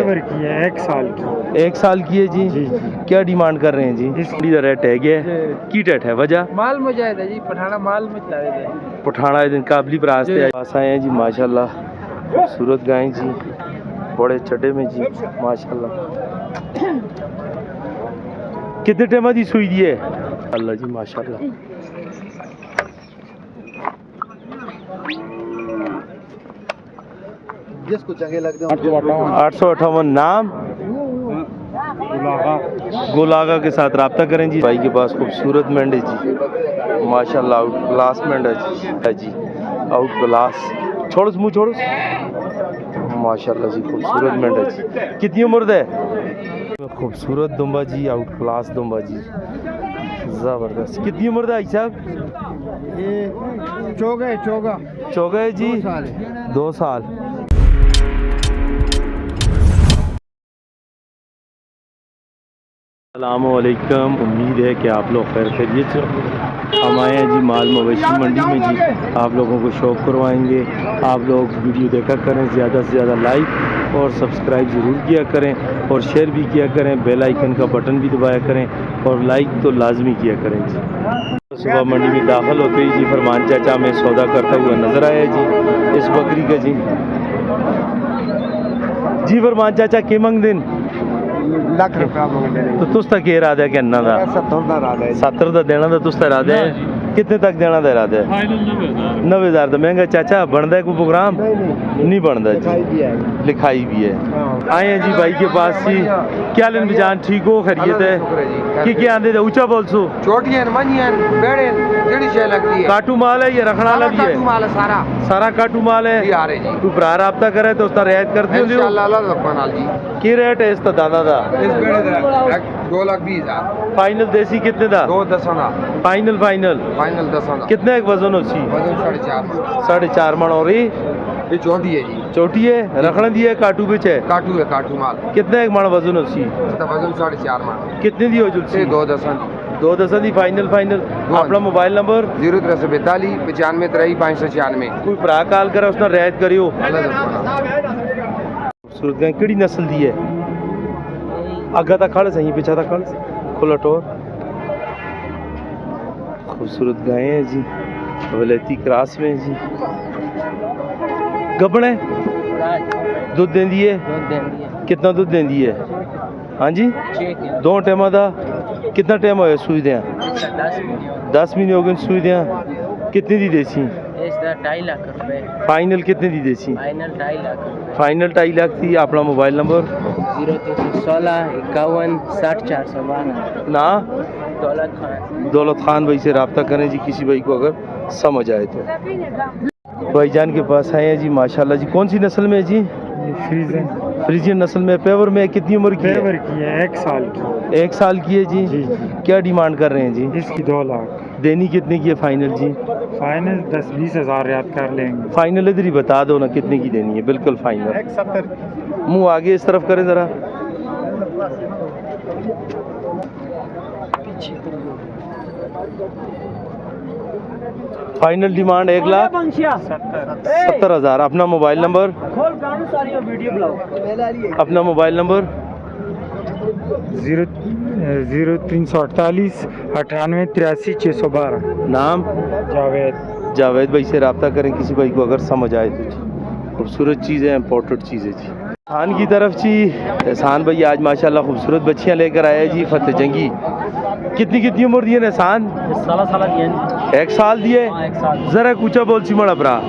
Pure की है, 1 साल की। 1 साल की है जी। जी क्या डिमांड कर रहे हैं जी? इसकी रेट है क्या की रेट है वजह माल मुजाहिद है जी, पठाना माल में चला रहे थे। पठाना दिन काबली पर आस्ते पास आए हैं जी माशाल्लाह। खूबसूरत गाय जी, बड़े चटे में जी माशाल्लाह। कितने टाइम दी सुई दी है अल्लाह जी माशाल्लाह। जिसको चंगे लगते हैं 858 नाम गोलागा के साथ रब्ता करें जी। भाई के पास खूबसूरत मेंढ है जी माशाल्लाह, आउट क्लास मेंढ है जी, आउट क्लास। छोड़ो मुँह छोड़ो माशाल्लाह जी, खूबसूरत मेंढ है जी। कितनी उम्र है? खूबसूरत दुम्बा जी, आउट क्लास दुम्बा जी, ज़बरदस्त। कितनी उम्र है साहब? ये चौगा है जी, 2 साल। अस्सलामुअलैकुम, उम्मीद है कि आप लोग खैर खैरियत से। हम आए हैं जी माल मवेशी मंडी में जी, आप लोगों को शौक़ करवाएंगे। आप लोग वीडियो देखा करें, ज़्यादा से ज़्यादा लाइक और सब्सक्राइब ज़रूर किया करें और शेयर भी किया करें, बेल आइकन का बटन भी दबाया करें और लाइक तो लाजमी किया करें जी। सुबह मंडी में दाखिल होते ही जी फरमान चाचा में सौदा करता हुआ नज़र आया जी इस बकरी का जी फरमान चाचा के मंग दिन लाख रुपया तो तुस तक इरादा है कहना दा 70 दा देना दा तुस इरादा है? कितने तक देना दा इरादा है? 90,000 तो महंगा चाचा। बनता है कोई प्रोग्राम? नहीं बनता जी, लिखाई भी है। आए हैं जी भाई के पास जी। क्या लेन बिजान ठीक हो खैरियत है कि क्या आंदे ऊंचा बोल सो? छोटियां मंजियां बेड़े जेड़ी शय लगती है। काटू माल है ये रखना वाला भी है? काटू माल है सारा काटू माल है जी। आ रहे जी तू भरा राब्ता करे तो उसका रियायत कर दियो इंशाल्लाह अल्लाह रब्बान जी। की रेट है इसका दादा दा? इस बेड़े दा 2,20,000 फाइनल देसी कितने दा? 2,10 दा फाइनल फाइनल फाइनल 10 दा। कितना एक वजन होची? वजन 4.5 4.5 मन। और ये छोटी है जी, छोटी है रखने दी है काटू बिच है? काटू है, काटू माल। कितना एक मन वजन होची? इसका वजन 4.5 मन। कितने दी हो जुलसी? 2,10 2 दी फाइनल फाइनल। अपना मोबाइल नंबर 0342 95 53 596। कोई भरा कॉल करे उसने रियायत करियो। अल्लाह रब्बान खूबसूरत गाय किहड़ी नस्ल दी है? अग्गा तक खड़ सही पीछा तक खड़ खुला टोर। खूबसूरत गाय है जी, वलैती क्रॉस में जी। गबने दूध देंदी है? कितना दूध देंदी है? हाँ जी 2 टाइम का। कितना टाइम होया सूई दें? 10 महीने हो गए सूई दें। कितनी दी देसी? 2.5 लाख रुपए। फाइनल कितने दी देसी? फाइनल 2.5 लाख रुपए। फाइनल 2.5 लाख थी। अपना मोबाइल नंबर 0316 51 60 412। ना दौलत दौलत खान भाई से रब्ता करें जी किसी भाई को अगर समझ आए तो। भाईजान के पास आए हैं जी माशाल्लाह जी। कौन सी नस्ल में है जी? फ्रीजियन नस्ल में। पेवर में कितनी उम्र की पेवर है? की है, 1 साल की। 1 साल की है जी। जी क्या डिमांड कर रहे हैं जी? इसकी 2 लाख। देनी कितने की है फाइनल जी? फाइनल 10-20 हज़ार याद कर लेंगे। फाइनल इधर ही बता दो ना कितने की देनी है। बिल्कुल फाइनल। 170। मुंह आगे इस तरफ करें ज़रा। Final demand 1,70,000। अपना मोबाइल नंबर? अपना मोबाइल नंबर 0348 98 83 612। नाम? जावेद। जावेद भाई से रब्ता करें किसी भाई को अगर समझ आए तो जी। खूबसूरत चीज़ है, इम्पोर्टेंट चीज़ है जी। खान की तरफ जी एहसान भाई आज माशाल्लाह खूबसूरत बच्चियाँ लेकर आया जी। फतेह जंगी कितनी उम्र दी है एहसान? 1 साल दिए। जरा कुछ बोल सी मड़ा भरा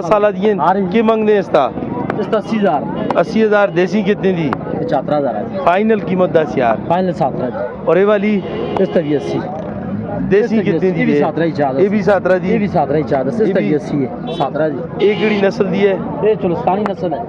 साला दिए की मंगने इसका? 80,000। देसी कितने दी? 75,000। फाइनल कीमत 10,000। फाइनल 17। और ये वाली इसका भी 80। देसी कितनी दी? ये भी 17 ही चाह। ये भी 17 दी। ये भी 17 ही चाह। इसका भी 80 है। 17 दी। एक गड़ी नस्ल दी है? ये चुलस्तानी नस्ल है।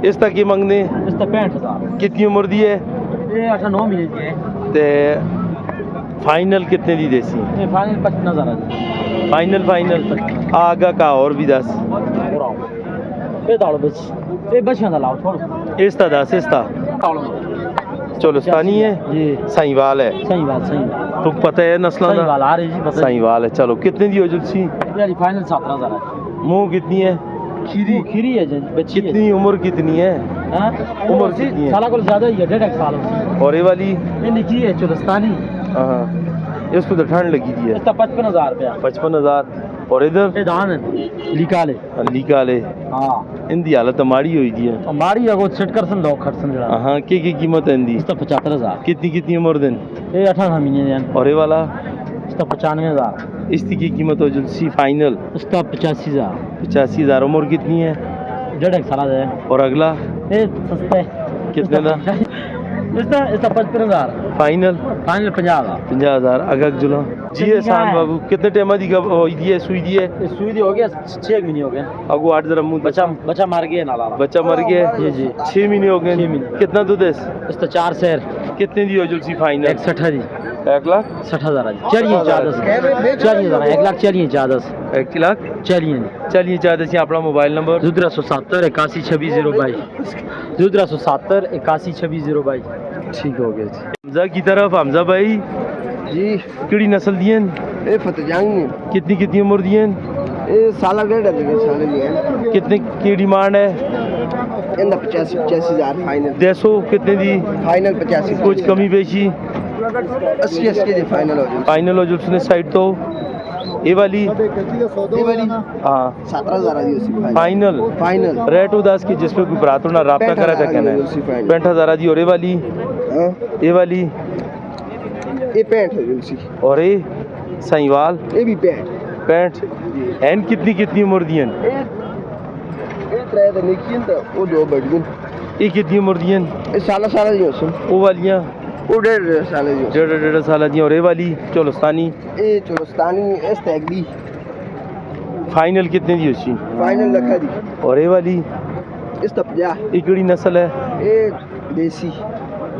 इस तक की मंगने? इसका 65,000। कितनी उम्र दी है? ये 8-9 महीने की है। ते फाइनल कितने दी देसी? ये फाइनल 55,000। फाइनल आगा का और भी 10। ये दालो बच ये बच्चियां दा लाओ छोड़। इसका 10 इसका चोलस्तानी है जी। साईवाल है? सही बात। तो पता है नस्ल साईवाल आ रही जी पता। साईवाल है। चलो कितने दी हो जुलसी? ये फाइनल 17,000 है। मुंह कितनी है? खीरी है जी बच्ची है। कितनी उम्र कितनी है? हाँ उम्र कितनी है? साला को ज़्यादा ही है 1.5 साल हो। और ये वाली? ये लिखी है चुलस्तानी। हाँ, इसको तो ठंड लगी थी है। इसका 55,000 रुपया। 55,000। और इधर ये धान लिखा ले। लीका ले हाँ इंदी हालत माड़ी हुई थी है। हमारी अगो सेट कर सन लोग खर्चन जरा। हाँ, की कीमत है इंदी? इसका 75,000। कितनी कितनी उम्र दिन? ये 18 महीने देन। और ये वाला? इसका 95,000। इसकी की कीमत हो जुलसी फाइनल? इसका 85,000। 85,000। उम्र कितनी है? 1.5 साल है। और अगला ये सस्ता है। कितने का? इसका 55,000। फाइनल? फाइनल 50,000। 50,000। अगक जुला जी एहसान बाबू कितने टाइम दी दी है सुई दी है? ये सुई दी हो गया 6 महीने हो गए। अगो 8 जरा मुंह बच्चा मार गया नाला। बच्चा मर गया? जी जी 6 महीने हो गए। 6 महीने। कितना दूध है? इसका 4 शेर। कितने दी हो जुलसी फाइनल? 61 दी। 1,60,000। चलिए 14 चलिए 1 लाख चलिए 14 1 लाख चलिए चलिए 14 अपना मोबाइल नंबर? 070 81 26 022 070 81 26 022। ठीक हो गया जी। हमजा की तरफ हमजा भाई जी किड़ी नस्ल दियन? ये फतेहजंग कितनी कितनी उम्र दियन? ये साला 1.5 साल की है। कितने की डिमांड है? इनका 85,000 फाइनल। देसो कितने दी? फाइनल 85। कुछ कमी पेशी? 80 दी फाइनल हो जाए। फाइनल हो जुलसने साइड तो ये वाली? ये वाली हाँ 17,000 दी उसी फाइनल। फाइनल। रेट उदास की जिसपे कोई बरातों ना राब्ता करा था कहना है 65,000 दी। और ये वाली? हाँ ये वाली? ये 65 है उसी। और ये साईवाल? ये भी 65। एन कितनी कितनी उम्र दियन? ये ट्राई तो नहीं तो वो दो बढ़ गई। ये कितनी उम्र दियन? ये साला दी उसमें। वो वालियाँ? वो 1.5 साल दी। 1.5 साल दी। और ये वाली चोलस्तानी? ये चुलस्तानी इस टैग दी। फाइनल कितने दी उसकी? फाइनल रखा दी। और ये वाली? इस तब जा ये किड़ी नस्ल है? ये देसी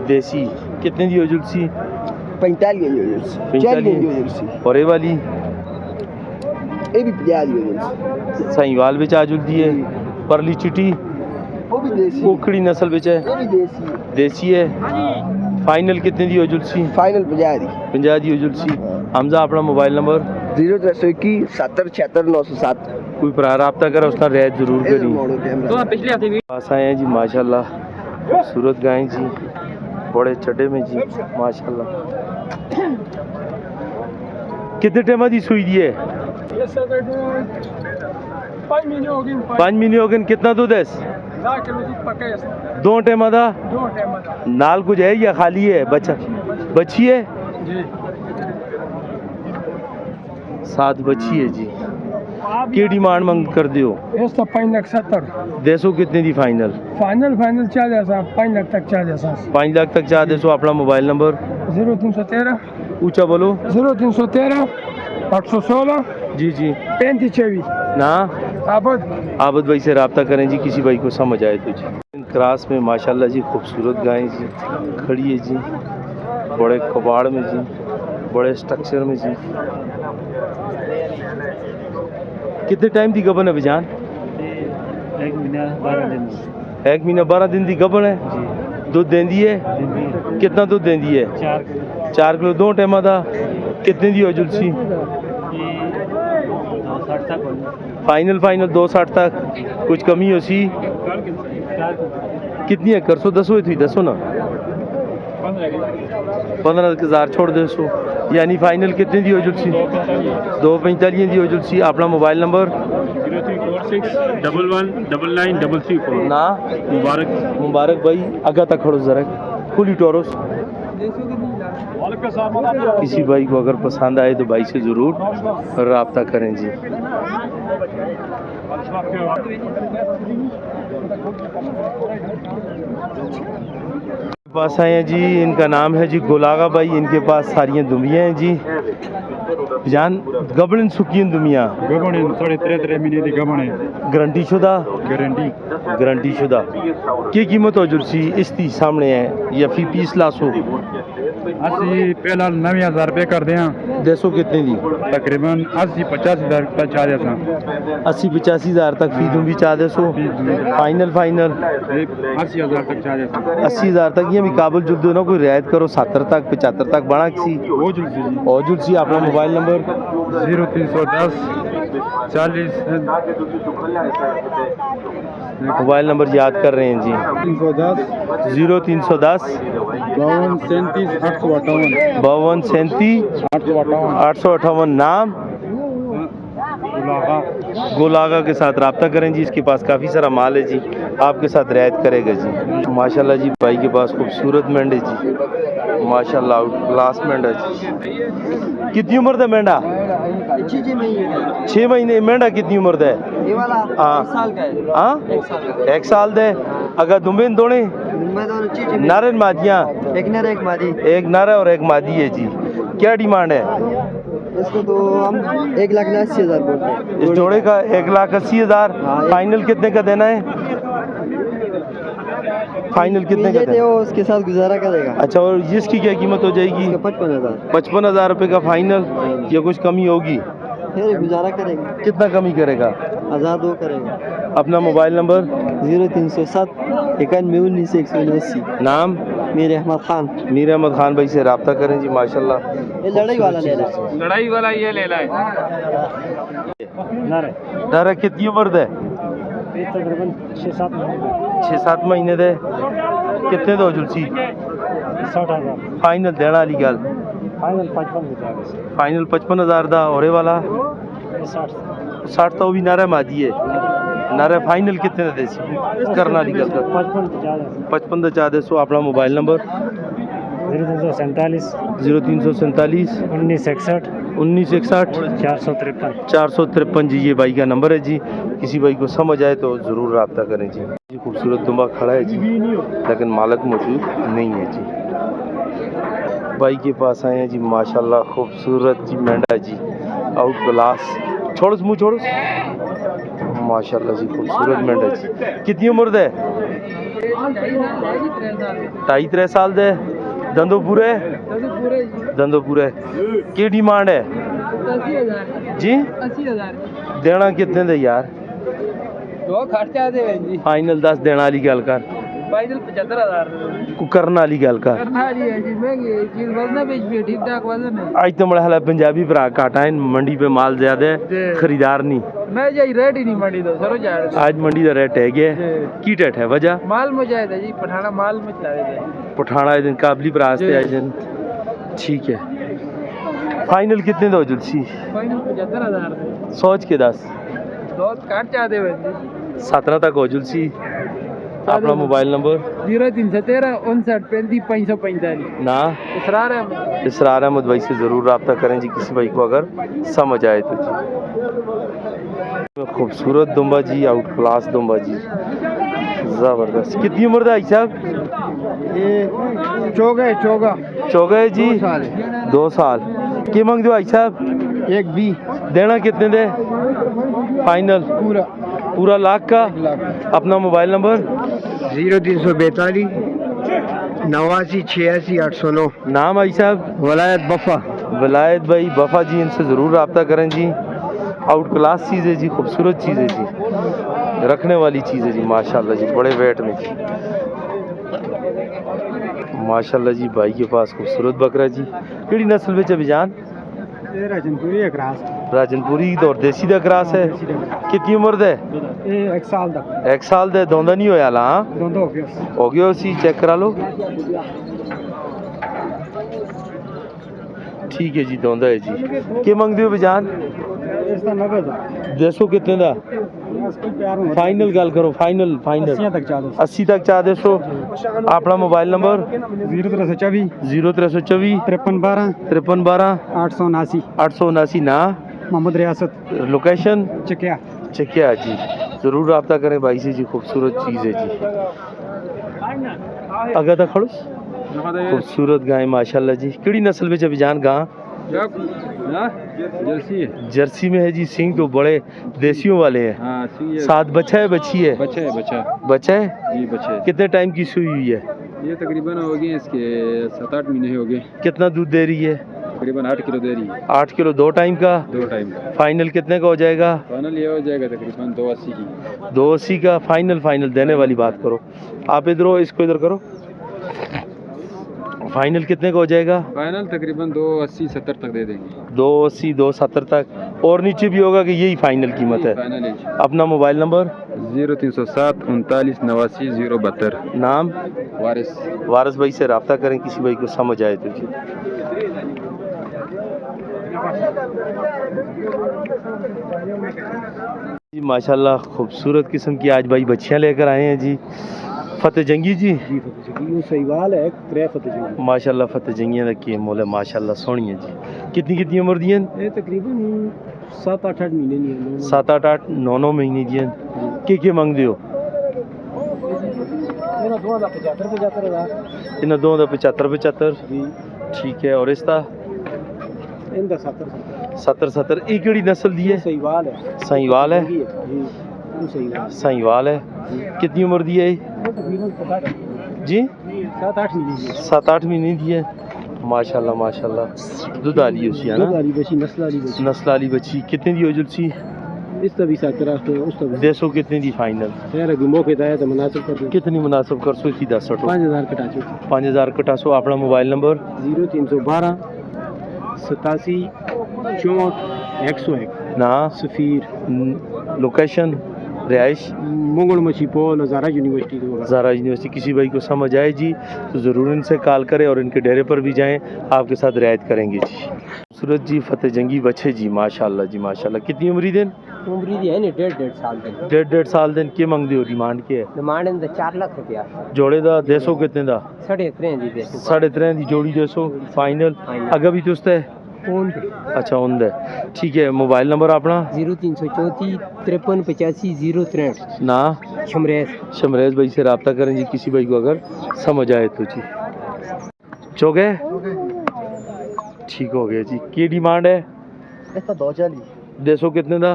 देसी। कितने दी हो जुलसी? 45 दी हो 45। और ये वाली? ये भी 50 दी हो। साईवाल बिच आ जुलती है? परली चिटी? वो भी देसी। वो किड़ी नस्ल बिच है? ये भी देसी। देसी है। फाइनल कितने दी हो जुलसी? फाइनल 50 दी। 50 दी हो जुलसी। हमजा अपना मोबाइल नंबर? 0321 70 76 907। कोई भरा रब्ता करे उसका रियायत जरूर करी। तो पिछले हफ्ते भी पास आए हैं जी माशाल्लाह खूबसूरत गाय जी बड़े चड्डे में जी माशाल्लाह। कितने टाइम दी सुई दी है? 5 महीने हो गए। 5 महीने हो गए। कितना दूध है? 2 टाइम दा? नाल कुछ है या खाली है? बच्चा बच्ची है जी। 7 बच्ची है जी। की डिमांड मंग कर दियो? इस तो 5,70,000। देसो कितने दी फाइनल? फाइनल चाह जैसा 5 लाख तक चाह जैसा। 5 लाख तक चाह देसो। अपना मोबाइल नंबर? 0313 ऊंचा बोलो। 0313 816 जी जी 3526 ना आबद। आबद भाई से रब्ता करें जी किसी भाई को समझ आए तो जी। क्रास में माशाल्लाह जी खूबसूरत गाय जी खड़ी है जी बड़े कबाड़ में जी बड़े स्ट्रक्चर में जी। कितने टाइम दी गबन है बिजान? 1 महीना 12 दिन। 1 महीना 12 दिन दी गबन है। दूध देंदी है? कितना दूध देंदी है? 4 किलो। 2 टाइम दा? कितने दी हो जुलसी? फाइनल 260 तक। कुछ कमी हो सी? कितनी है कर सो? 10 हुई थी 10 ना 15,000 छोड़ दे सो यानी फाइनल कितने दी हो जुलसी? 245 दी हो जुलसी। अपना मोबाइल नंबर? 0346 11 99 334 ना मुबारक भाई आगा तक खड़ो जरा खुली टोरस। किसी भाई को अगर पसंद आए तो भाई से ज़रूर रब्ता करें जी। पास आए हैं जी इनका नाम है जी गोलागा भाई। इनके पास सारियाँ दुमियाँ हैं जी जान गबड़न सुकीन दुमिया गबने 3.5 महीने दी गबने गारंटी शुदा? गारंटी शुदा। की कीमत हो जुलसी इसकी सामने है या फी 20 लाख हो? असि पहला 9,000 रुपये कर दें। देसो कितने दी? तकरीबन 80-85,000 तक चाह जैसा। 80-85,000 तक फी दूँ भी चाह देसो। फाइनल 80,000 तक चाह जैसा। 80,000 तक ये भी काबुल जुल दो ना कोई रियायत करो 70 तक 75 तक बना किसी वो जुलसी और जुलसी। अपना मोबाइल नंबर? 0310 40 मोबाइल नंबर याद कर रहे हैं जी। 310 0310 52 37 858 52 37 858। नाम गोलागा के साथ रब्ता करें जी। इसके पास काफ़ी सारा माल है जी, आपके साथ रियायत करेगा जी। माशाल्लाह जी भाई के पास खूबसूरत मेंढ है जी, माशाल्लाह आउट क्लास मेंढ है जी। कितनी उम्र है मेंढा? 6 महीने। मेंढा कितनी उम्र है? हाँ, 1 साल दे। अगर दुम्बेन दोने नारन मादियाँ, एक नर एक मादी। एक नारा और एक मादी है जी। क्या डिमांड है इसको तो हम 1,80,000 बोलते हैं। इस जोड़े का? 1,80,000। फाइनल कितने का देना है? फाइनल कितने का देना है? उसके साथ गुजारा करेगा। अच्छा, और जिसकी क्या कीमत हो जाएगी? 55,000। 55,000 रुपये का फाइनल, या कुछ कमी होगी? फिर गुजारा करेगा। कितना कमी करेगा? 1,002 करेगा। अपना मोबाइल नंबर? 0307 91 19 179। नाम? मीर अहमद खान। मीर अहमद खान भाई से रब्ता करें जी। माशाल्लाह ये लड़ाई वाला ले रहा है। लड़ाई वाला ये ले लाए। नारा कितनी उम्र है? 6-7 महीने दे। कितने दो जुलसी? 60,000। फाइनल देना वाली गल? फाइनल 55,000। फाइनल 55,000 दा। और ये वाला 60 तो भी नारा मादी है। नारा फाइनल कितने दे सी करना वाली गल? 55 दा चाह दे। सो अपना मोबाइल नंबर? 0347 0347 1961 1961 453। 453 जी, ये भाई का नंबर है जी। किसी भाई को समझ आए तो ज़रूर रब्ता करें जी। खूबसूरत दुम्बा खड़ा है जी, लेकिन मालक मौजूद नहीं है जी। भाई के पास आए हैं जी, माशाल्लाह खूबसूरत जी मेंढा जी, आउट क्लास। छोड़ो मुँह छोड़ो। माशाल्लाह जी खूबसूरत मेंढा जी। कितनी उम्र दे? 2.5-3 साल दे। दंदो पूरे? दंदो पूरे। की डिमांड है जी? 80,000। देना कितने दे यार? दो खर्चा दे जी। फाइनल 10 देना वाली गल कर। फाइनल 75,000 को करना वाली गल कर। करना रही है जी। महंगी चीज वजन भी ठीक ठाक वजन है। आज तो बड़ा हाल पंजाबी भरा घाटा है, मंडी पे माल ज्यादा है, खरीदार नहीं। मैं जी रेट ही नहीं मंडी दो सरो जा आज मंडी का रेट है गया की रेट है वजह? माल मुजाहिद है जी। पठाना माल में चला रहे थे। पठाना दिन काबली पर आस्ते आज दिन। ठीक है, फाइनल कितने दो जुलसी? फाइनल 75,000। सोच के 10 दो काट चाहते हुए 17 तक हो जुलसी। अपना मोबाइल नंबर? 0313 59 35 545। ना इसरार है। इसरार अहमद भाई से ज़रूर रब्ता करें जी, किसी भाई को अगर समझ आए तो जी। खूबसूरत दुम्बा जी, आउट क्लास दुम्बा जी, ज़बरदस्त। कितनी उम्र है साहब? ये चौगा चौगा है जी। 2 साल। क्या मांग दो भाई साहब? 1 भी देना कितने दे? फाइनल पूरा लाख का। अपना मोबाइल नंबर? 0342 89 86 809। नाम भाई साहब? वलायत बफा। वलायत भाई बफा जी, इनसे ज़रूर रब्ता करें जी। आउट क्लास चीज़ है जी, खूबसूरत चीज़ है जी, रखने वाली चीज़ है जी। माशाल्लाह जी बड़े वेट में जी। माशाल्लाह जी भाई के पास खूबसूरत बकरा जी। केड़ी नस्ल में अभी जान? राजनपुरी है क्रास। राजनपुरी और देसी दा क्रास है। कितनी उम्र दे? 1 साल तक। 1 साल दे। दोंदा नहीं होया ला? हाँ दोनों हो गया सी, चेक करा लो। ठीक है जी, दोंदा है जी। क्या मंग दियो बजान? इसका 90,000। दसो कितने दा? फाइनल गल करो। फाइनल 80 तक चाह दो। 80 तक चाह दे। सो अपना मोबाइल नंबर? 0324 0324 5312 5312 879। 879। ना मोहम्मद रियासत। लोकेशन? चकिया। चकिया जी। ज़रूर रब्ता करें भाई से जी, खूबसूरत चीज़ है जी। अगर तक खड़ो। खूबसूरत गाय माशाल्लाह जी। केड़ी नस्ल में अभी जान गां? जर्सी है। जर्सी में है जी। सिंह तो बड़े देसियों वाले हैं। हाँ, साथ बच्चा है बच्ची है? बच्चा है। बच्चा है जी बच्चा है। कितने टाइम की सुई हुई है? ये तकरीबन हो गए इसके 7-8 महीने हो गए। कितना दूध दे रही है? तकरीबन 8 किलो दे रही है। 8 किलो 2 टाइम का। 2 टाइम का। फाइनल कितने का हो जाएगा? फाइनल ये हो जाएगा तकरीबन 280 की। 280 का फाइनल देने वाली बात करो। आप इधर हो, इसको इधर करो। फाइनल कितने का हो जाएगा? फाइनल तकरीबन 280-70 तक दे देंगे। 280 270 तक और नीचे भी होगा कि यही फाइनल कीमत है? फाइनल है। अपना मोबाइल नंबर? 0307 39 89 072। नाम? वारिस। वारिस भाई से रब्ता करें किसी भाई को समझ आए तो जी। जी माशाल्लाह खूबसूरत किस्म की आज भाई बच्चियाँ लेकर आए हैं जी। फतेह जंगी जी सहीवाल है त्रै फतेह जंगी माशाल्लाह फतेह जंगियां दा की मोल है माशाल्लाह सोहनी है जी। कितनी कितनी उम्र दी हैं? ये तकरीबन 7-8 महीने नहीं 7-8 9 महीने दी हैं। के मंगदे हो? ਇਹਨਾਂ ਦੋਵਾਂ ਦਾ 75 ਹਜ਼ਾਰ इन दोनों का 75 ਜੀ ठीक है। और इसका ਇਹਦਾ 70 70 ये केड़ी नस्ल दी है? ਸਹੀਵਾਲ ਹੈ साहीवाल है। जी ਉਹ ਸਹੀਵਾਲ साहीवाल है। कितनी उम्र दी है ये? ਤਕਰੀਬਨ 7-8 जी 7-8 महीने 7-8 महीने दी है माशाल्लाह माशाल्लाह। दूध वाली उसी है ना? वाली बची नस्ल वाली बची नस्ल वाली बच्ची कितने दी हो जुलसी? इसका भी 70 उसका भी 150 कितने दी फाइनल? यार अभी मौके पे आया तो मुनासिब कर दो कितनी मुनासिब कर सो इसी 10 5000 कटा चुके 5000 कटा सो। अपना मोबाइल नंबर? 0312 87 64 101 ना सफीर लोकेशन रिहाइश? मंगल मछी पोल हजारा यूनिवर्सिटी के बगल। ज़ारा यूनिवर्सिटी। किसी भाई को समझ आए जी तो ज़रूर इनसे कॉल करें और इनके डेरे पर भी जाएं, आपके साथ रियायत करेंगे जी। खूबसूरत जी फतेह जंगी बच्चे जी माशाल्लाह जी माशाल्लाह। कितनी उम्र दिन? उम्र दी है नहीं 1.5 साल दिन 1.5 दिन के मंगते हो? डिमांड के है? डिमांड इन 4 लाख रुपया जोड़े दा 150 कितने दा? 3.5 दी दे 3.5 दी जोड़ी 150 फाइनल। अगर भी तुस्त है? अच्छा उन्द है ठीक है। मोबाइल नंबर अपना? 0334 53 85 063 ना शमरेज भाई से रब्ता करें जी किसी भाई को अगर समझ आए तो जी। चौके ठीक हो गया जी। की डिमांड है? इसका 240 150 कितने दा?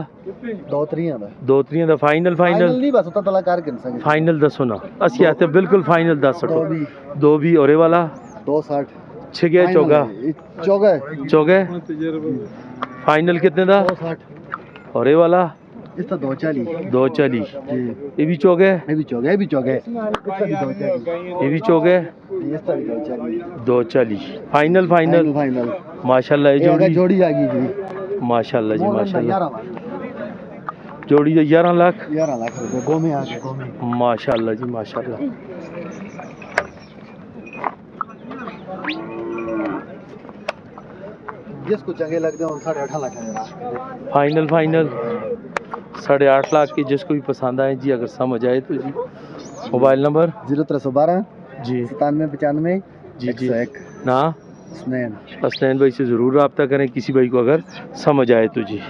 2-3 दा फाइनल नहीं बस उतना तला कर कर सके फाइनल दसो ना असी आते बिल्कुल फाइनल 10 दो भी और ये वाला 260 छह गया चौगा चौगे फाइनल कितने दा? 260 और ये वाला? इसका 240 240 ये भी चौगे ये भी चौगा इसका भी 240 ये भी चौगे इसका भी 240 240 फाइनल फाइनल माशाल्लाह। ये जोड़ी आ गई जी माशाल्लाह जी माशाल्लाह। जोड़ी तो 11 लाख रुपए गोमे आ गए गोमे माशाल्लाह जी माशाल्लाह। जिसको चंगे लगते हैं 8.5 लाख है फाइनल 8.5 लाख की जिसको भी पसंद आए जी अगर समझ आए तो जी। Mobile number? 0312 जी 97 जी जी 101 ना हसनैन भाई से ज़रूर रब्ता करें किसी भाई को अगर समझ आए तो जी।